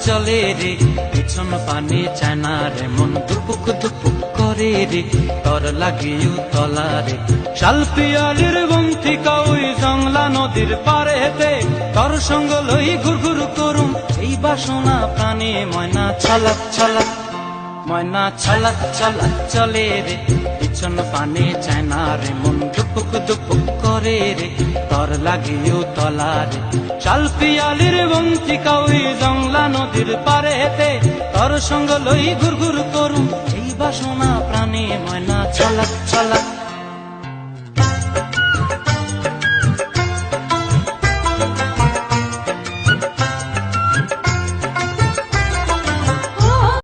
চলে রে, পিছন পানে চায় না রে, মন দুপুক দুপুক করে রে, তর লাগিও তলা রে। শালপিয়ালির বন্থিকা ওই জংলা নদীর পারে হেতে, তর সঙ্গ লই ঘুর ঘুর করুম এই বাসনা প্রাণে। ময়না ছলাক ছলাক, ময়না ছলাক ছলাক চলে রে, পিছন পানে চায় না রে, মন দুপুক দুপুক করে রে, তর লাগিও তলা রে। শালপিয়ালির বন্থিকা ওই জংলা নদীর পারে হেতে, তর সঙ্গ লই ঘুর ঘুর করুম এই বাসনা প্রাণে। ময়না ছলাক ছলাক।